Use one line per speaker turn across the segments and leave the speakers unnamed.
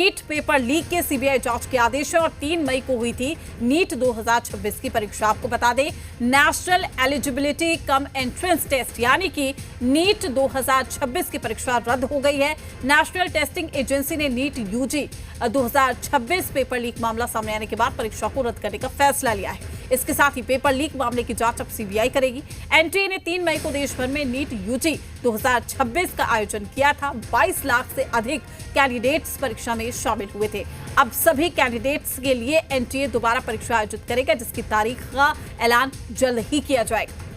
NEET paper leak के CBI जांच के आदेश है और 3 मई को हुई थी नीट 2026 की परीक्षा। आपको बता दें, national eligibility cum entrance test यानी कि नीट 2026 की परीक्षा रद्द हो गई है। नेशनल टेस्टिंग एजेंसी ने नीट यूजी 2026 पेपर लीक मामला सामने आने के बाद परीक्षा को रद्द करने का फैसला लिया है। इसके साथ ही पेपर लीक मामले की जांच अब सीबीआई करेगी। एनटीए ने 3 मई को देश भर में नीट यूजी 2026 का आयोजन किया था। 22 लाख से अधिक कैंडिडेट्स परीक्षा में शामिल हुए थे। अब सभी कैंडिडेट्स के लिए एनटीए दोबारा परीक्षा आयोजित करेगा, जिसकी तारीख का ऐलान जल्द ही किया जाएगा।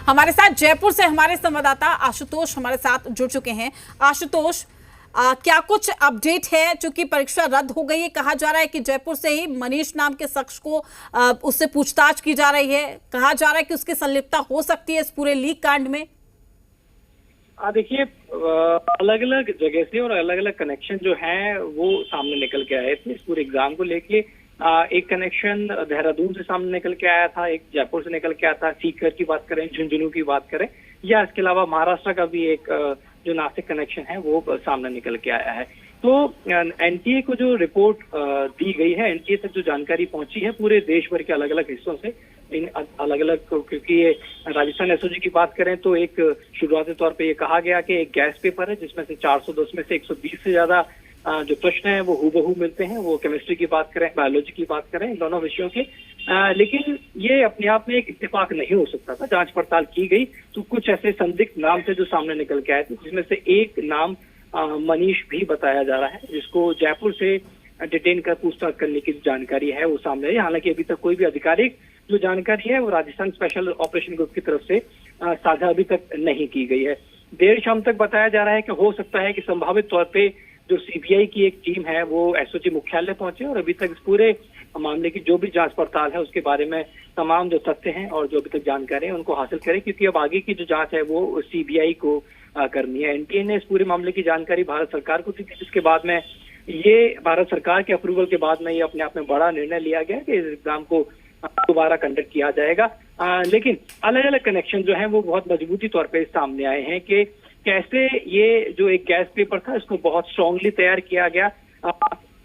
हमारे साथ जयपुर से हमारे संवाददाता आशुतोष हमारे साथ जुड़ चुके हैं। आशुतोष, क्या कुछ अपडेट है? चूंकि परीक्षा रद्द हो गई है, कहा जा रहा है कि जयपुर से ही मनीष नाम के शख्स को उससे पूछताछ की जा रही है। कहा जा रहा है कि उसकी संलिप्तता हो सकती है इस पूरे लीक कांड में।
देखिए, अलग अलग जगह से और अलग अलग कनेक्शन जो हैं वो सामने निकल के आए थे इस पूरे एग्जाम को लेके। एक कनेक्शन देहरादून से सामने निकल के आया था, एक जयपुर से निकल के आया था। सीकर की बात करें, झुंझुनू की बात करें, या इसके अलावा महाराष्ट्र का भी एक जो नासिक कनेक्शन है वो सामने निकल के आया है। तो एनटीए को जो रिपोर्ट दी गई है, एनटीए तक जो जानकारी पहुंची है पूरे देश भर के अलग अलग हिस्सों से, इन अलग अलग, क्योंकि ये राजस्थान एसओजी की बात करें तो एक शुरुआती तौर पे ये कहा गया कि एक गैस पेपर है जिसमें से 410 में से 120 से ज्यादा जो प्रश्न है वो हूबहू मिलते हैं। वो केमिस्ट्री की बात करें, बायोलॉजी की बात करें, इन दोनों विषयों के। लेकिन ये अपने आप में एक इत्तेफाक नहीं हो सकता था। जांच पड़ताल की गई तो कुछ ऐसे संदिग्ध नाम थे जो सामने निकल के आए थे, जिसमें से एक नाम मनीष भी बताया जा रहा है, जिसको जयपुर से डिटेन कर पूछताछ करने की जानकारी है वो सामने आई। हालांकि अभी तक कोई भी आधिकारिक जो जानकारी है वो राजस्थान स्पेशल ऑपरेशन ग्रुप की तरफ से साझा अभी तक नहीं की गई है। देर शाम तक बताया जा रहा है कि हो सकता है कि संभावित तौर पे जो सीबीआई की एक टीम है वो एसओजी मुख्यालय पहुंचे और अभी तक इस पूरे मामले की जो भी जांच पड़ताल है उसके बारे में तमाम जो तथ्य हैं और जो अभी तक जानकारी है उनको हासिल करें, क्योंकि अब आगे की जो जांच है वो सीबीआई को करनी है। एनटीए ने इस पूरे मामले की जानकारी भारत सरकार को दी थी, जिसके बाद में ये भारत सरकार के अप्रूवल के बाद में ये अपने आप में बड़ा निर्णय लिया गया कि इस एग्जाम को दोबारा कंडक्ट किया जाएगा। लेकिन अलग अलग कनेक्शन जो है वो बहुत मजबूती तौर पे सामने आए हैं कि कैसे ये जो एक गैस पेपर था इसको बहुत स्ट्रांगली तैयार किया गया।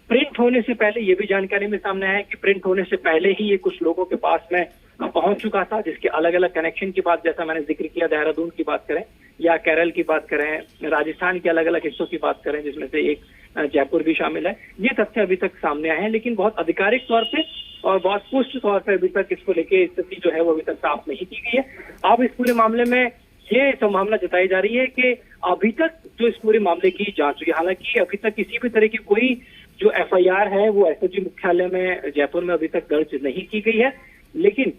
प्रिंट होने से पहले ये भी जानकारी में सामने आया कि प्रिंट होने से पहले ही ये कुछ लोगों के पास में पहुंच चुका था, जिसके अलग अलग कनेक्शन की बात, जैसा मैंने जिक्र किया, देहरादून की बात करें या केरल की बात करें, राजस्थान के अलग अलग हिस्सों की बात करें, जिसमें से एक जयपुर भी शामिल है। ये तथ्य अभी तक सामने आए हैं, लेकिन बहुत आधिकारिक तौर पे और बहुत पुष्ट तौर पर अभी तक इसको लेके स्थिति जो है वो अभी तक साफ नहीं की गई है। अब इस पूरे मामले में ये संभावना जताई जा रही है कि अभी तक जो इस पूरे मामले की जांच हुई, हालांकि अभी तक किसी भी तरह की कोई जो एफआईआर है वो एसओजी मुख्यालय में जयपुर में अभी तक दर्ज नहीं की गई है, लेकिन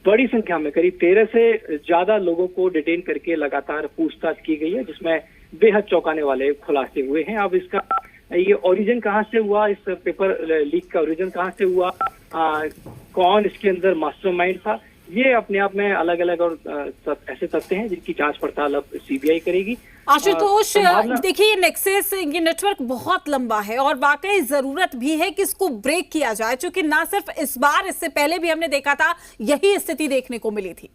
बड़ी संख्या में करीब 13 से ज्यादा लोगों को डिटेन करके लगातार पूछताछ की गई है, जिसमें बेहद चौंकाने वाले खुलासे हुए हैं। अब इसका ये ओरिजिन कहाँ से हुआ, इस पेपर लीक का ओरिजिन कहाँ से हुआ, कौन इसके अंदर मास्टरमाइंड था, ये अपने आप में अलग अलग और ऐसे तथ्य हैं जिनकी जांच पड़ताल अब सीबीआई करेगी।
आशुतोष, देखिए ये नेक्सस, ये नेटवर्क बहुत लंबा है और वाकई जरूरत भी है कि इसको ब्रेक किया जाए, क्योंकि ना सिर्फ इस बार, इससे पहले भी हमने देखा था यही स्थिति देखने को मिली थी।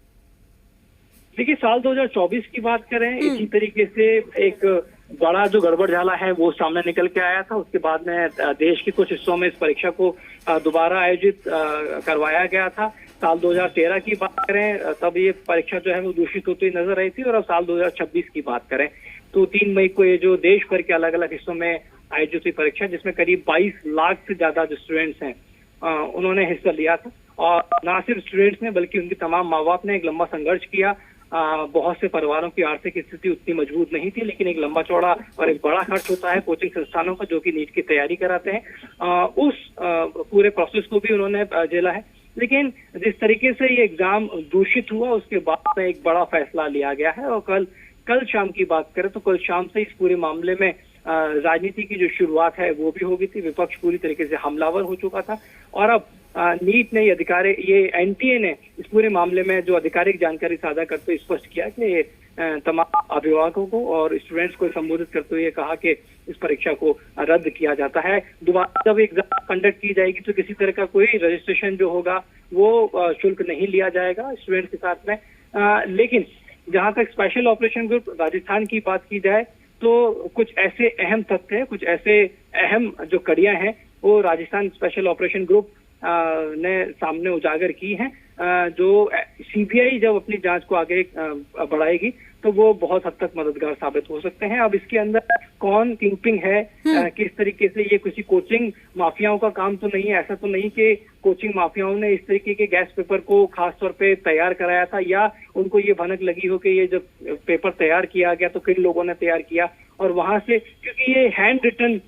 देखिए, साल 2024 की बात करें, इसी तरीके से एक बड़ा जो गड़बड़ झाला है वो सामने निकल के आया था। उसके बाद में देश के कुछ हिस्सों में इस परीक्षा को दोबारा आयोजित करवाया गया था। साल 2013 की बात करें तब ये परीक्षा जो है वो दूषित होती नजर आई थी, और अब साल 2026 की बात करें तो 3 मई को ये जो देश भर के अलग अलग हिस्सों में आयोजित हुई परीक्षा, जिसमें करीब 22 लाख से ज्यादा जो स्टूडेंट्स हैं उन्होंने हिस्सा लिया था। और ना सिर्फ स्टूडेंट्स ने बल्कि उनके तमाम माँ बाप ने एक लंबा संघर्ष किया। बहुत से परिवारों की आर्थिक स्थिति उतनी मजबूत नहीं थी, लेकिन एक लंबा चौड़ा और एक बड़ा खर्च होता है कोचिंग संस्थानों का जो कि नीट की तैयारी कराते हैं। उस पूरे प्रोसेस को भी उन्होंने झेला है। लेकिन जिस तरीके से ये एग्जाम दूषित हुआ उसके बाद में एक बड़ा फैसला लिया गया है, और कल शाम की बात करें तो कल शाम से इस पूरे मामले में राजनीति की जो शुरुआत है वो भी हो गई थी। विपक्ष पूरी तरीके से हमलावर हो चुका था, और अब नीट ने ये एनटीए ने इस पूरे मामले में जो आधिकारिक जानकारी साझा करते हुए स्पष्ट किया कि तमाम अभिभावकों को और स्टूडेंट्स को संबोधित करते हुए कहा कि इस परीक्षा को रद्द किया जाता है। दोबारा जब एग्जाम कंडक्ट की जाएगी तो किसी तरह का कोई रजिस्ट्रेशन जो होगा वो शुल्क नहीं लिया जाएगा स्टूडेंट्स के साथ में। लेकिन जहां तक स्पेशल ऑपरेशन ग्रुप राजस्थान की बात की जाए तो कुछ ऐसे अहम तथ्य हैं, कुछ ऐसे अहम जो कड़ियां हैं वो राजस्थान स्पेशल ऑपरेशन ग्रुप ने सामने उजागर की हैं, जो सीबीआई जब अपनी जांच को आगे बढ़ाएगी तो वो बहुत हद तक मददगार साबित हो सकते हैं। अब इसके अंदर कौन किंगपिन है, किस तरीके से, ये किसी कोचिंग माफियाओं का काम तो नहीं है। ऐसा तो नहीं कि कोचिंग माफियाओं ने इस तरीके के गैस पेपर को खास तौर पे तैयार कराया था, या उनको ये भनक लगी हो कि ये जब पेपर तैयार किया गया तो किन लोगों ने तैयार किया, और वहां से, क्योंकि ये हैंड रिटन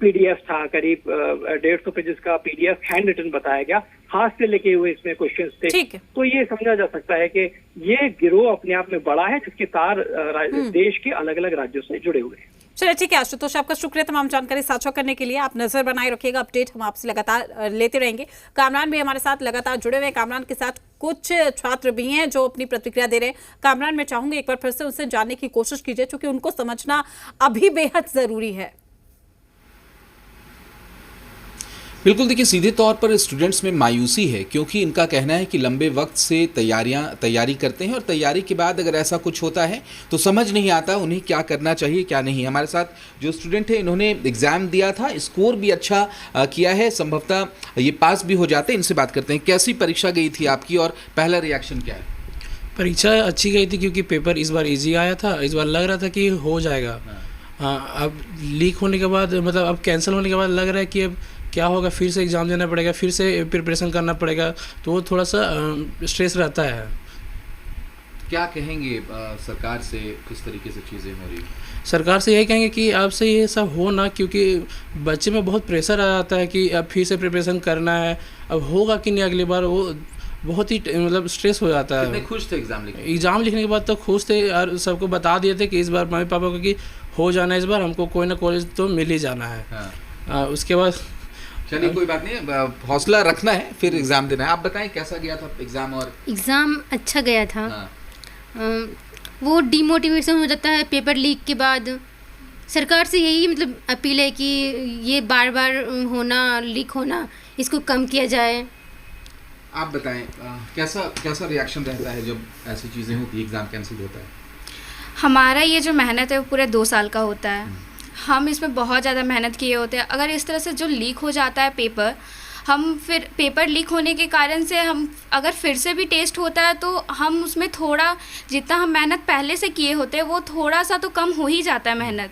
पीडीएफ था, करीब 150 पेजेस का पीडीएफ हैंड रिटन बताया गया, हाथ से लिखे हुए इसमें क्वेश्चंस थे। तो ये समझा जा सकता है कि ये गिरोह अपने आप में बड़ा है, जिसके तार देश के अलग अलग राज्यों से जुड़े हुए हैं।
चलिए ठीक है आशुतोष, आपका शुक्रिया तमाम जानकारी साझा करने के लिए। आप नजर बनाए रखिएगा, अपडेट हम आपसे लगातार लेते रहेंगे। कामरान भी हमारे साथ लगातार जुड़े हुए हैं। कामरान के साथ कुछ छात्र भी हैं जो अपनी प्रतिक्रिया दे रहे हैं। कामरान, मैं चाहूंगी एक बार फिर से उनसे जानने की कोशिश कीजिए, क्योंकि उनको समझना अभी बेहद जरूरी है।
बिल्कुल, देखिए सीधे तौर पर स्टूडेंट्स में मायूसी है, क्योंकि इनका कहना है कि लंबे वक्त से तैयारी करते हैं और तैयारी के बाद अगर ऐसा कुछ होता है तो समझ नहीं आता उन्हें क्या करना चाहिए क्या नहीं। हमारे साथ जो स्टूडेंट है, इन्होंने एग्ज़ाम दिया था, स्कोर भी अच्छा किया है, संभवतः ये पास भी हो जाते हैं। इनसे बात करते हैं। कैसी परीक्षा गई थी आपकी और पहला रिएक्शन क्या है?
परीक्षा अच्छी गई थी, क्योंकि पेपर इस बार ईजी आया था। इस बार लग रहा था कि हो जाएगा। अब लीक होने के बाद, मतलब अब कैंसिल होने के बाद लग रहा है कि अब क्या होगा, फिर से एग्ज़ाम देना पड़ेगा, फिर से प्रिपरेशन करना पड़ेगा, तो वो थोड़ा सा स्ट्रेस रहता है।
क्या कहेंगे सरकार से, किस तरीके से चीज़ें हो रही हैं?
सरकार से यही कहेंगे कि आपसे ये सब हो ना, क्योंकि बच्चे में बहुत प्रेशर आ जाता है कि अब फिर से प्रिपरेशन करना है, अब होगा कि नहीं अगली बार, वो बहुत ही मतलब स्ट्रेस हो जाता है।
कितने खुश थे
एग्ज़ाम लिखने के बाद तो खुश थे, और सबको बता दिए थे कि इस बार मम्मी पापा को कि हो जाना है, इस बार हमको कोई ना कॉलेज तो मिल ही जाना है।
हाँ।
उसके बाद
चलिए कोई बात नहीं, हौसला रखना है, फिर एग्ज़ाम देना है। आप बताएं कैसा गया था एग्ज़ाम? और
एग्ज़ाम अच्छा गया था।
हाँ।
वो डिमोटिवेशन हो जाता है पेपर लीक के बाद। सरकार से यही मतलब अपील है कि ये बार बार होना, लीक होना, इसको कम किया जाए।
आप बताएं कैसा रिएक्शन रहता है जब ऐसी चीज़ें होती है, एग्ज़ाम कैंसिल होता है?
हमारा ये जो मेहनत है वो पूरे 2 साल का होता है। हम इसमें बहुत ज़्यादा मेहनत किए होते हैं। अगर इस तरह से जो लीक हो जाता है पेपर, हम फिर पेपर लीक होने के कारण से हम अगर फिर से भी टेस्ट होता है तो हम उसमें थोड़ा, जितना हम मेहनत पहले से किए होते हैं वो थोड़ा सा तो कम हो ही जाता है मेहनत।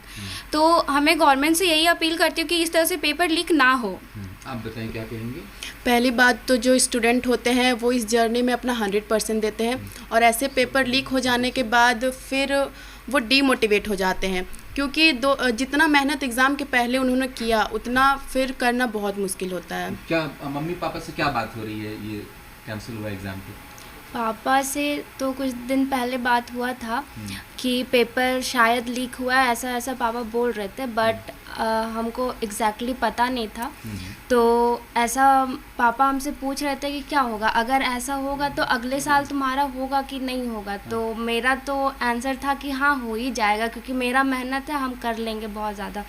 तो हमें गवर्नमेंट से यही अपील करती हूँ कि इस तरह से पेपर लीक ना हो।
आप बताएं क्या कहेंगे?
पहली बात तो जो स्टूडेंट होते हैं वो इस जर्नी में अपना 100% देते हैं, और ऐसे पेपर लीक हो जाने के बाद फिर वो डीमोटिवेट हो जाते हैं, क्योंकि जितना मेहनत एग्ज़ाम के पहले उन्होंने किया उतना फिर करना बहुत मुश्किल होता है।
क्या मम्मी पापा से क्या बात हो रही है ये कैंसिल हुआ एग्ज़ाम पे?
पापा से तो कुछ दिन पहले बात हुआ था कि पेपर शायद लीक हुआ है, ऐसा ऐसा पापा बोल रहे थे, बट हमको एग्जैक्टली पता नहीं था। तो ऐसा पापा हमसे पूछ रहे थे कि क्या होगा, अगर ऐसा होगा तो अगले साल तुम्हारा होगा कि नहीं होगा। तो मेरा तो आंसर था कि हाँ हो ही जाएगा, क्योंकि मेरा मेहनत है, हम कर लेंगे बहुत ज़्यादा।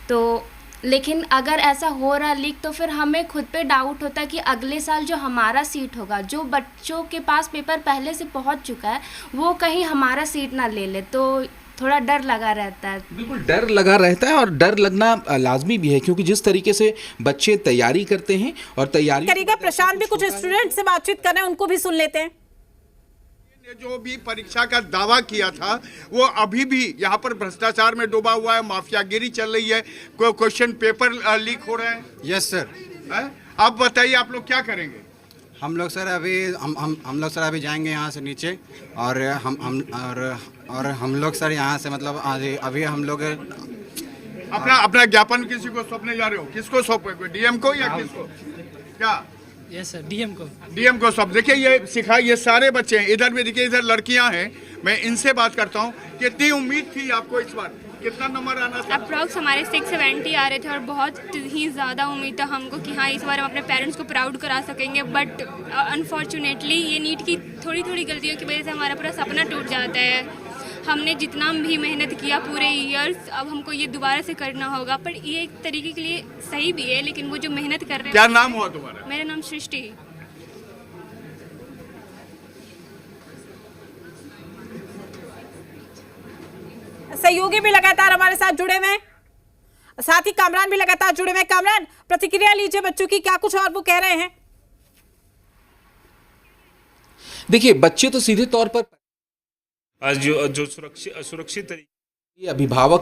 तो लेकिन अगर ऐसा हो रहा लीक तो फिर हमें खुद पे डाउट होता है कि अगले साल जो हमारा सीट होगा, जो बच्चों के पास पेपर पहले से पहुंच चुका है, वो कहीं हमारा सीट ना ले ले, तो थोड़ा डर लगा रहता है।
बिल्कुल डर लगा रहता है, और डर लगना लाजमी भी है, क्योंकि जिस तरीके से बच्चे तैयारी करते हैं और तैयारी
करेगा। प्रशांत भी कुछ स्टूडेंट से बातचीत कर रहे हैं, उनको भी सुन लेते हैं।
जो भी परीक्षा का दावा किया था वो अभी भी यहाँ पर भ्रष्टाचार में डूबा हुआ है, माफियागिरी चल रही है, क्वेश्चन पेपर लीक हो रहा है।
Yes sir.
आप बताइए आप लोग क्या करेंगे?
हम लोग सर अभी जाएंगे यहाँ से नीचे, और हम लोग सर यहाँ से मतलब अभी हम लोग
अपना ज्ञापन किसी को सौंपने जा रहे हो? किसको सौंपोगे, डीएम को या किसको? क्या?
यस सर, डीएम को
सब। देखिए ये सारे बच्चे हैं, इधर भी देखिए, इधर लड़कियां हैं। मैं इनसे बात करता हूँ। कितनी उम्मीद थी आपको इस बार, कितना नंबर आना था?
अप्रॉक्स हमारे 670 आ रहे थे, और बहुत ही ज़्यादा उम्मीद था हमको कि हाँ इस बार हम अपने पेरेंट्स को प्राउड करा सकेंगे। बट अनफॉर्चुनेटली ये नीट की थोड़ी थोड़ी गलतियों की वजह से हमारा पूरा सपना टूट जाता है। हमने जितना भी मेहनत किया पूरे ईयर्स, अब हमको ये दोबारा से करना होगा। पर ये एक तरीके के लिए सही भी है, लेकिन वो जो मेहनत कर रहे हैं।
क्या नाम हुआ तुम्हारा?
मेरा नाम सृष्टि।
सहयोगी भी लगातार हमारे साथ जुड़े हुए हैं, साथ ही कामरान भी लगातार जुड़े हुए हैं। कामरान, प्रतिक्रिया लीजिए बच्चों की, क्या कुछ और वो कह रहे हैं?
देखिए, बच्चे तो सीधे तौर पर
आज जो सुरक्षित तरीके
अभिभावक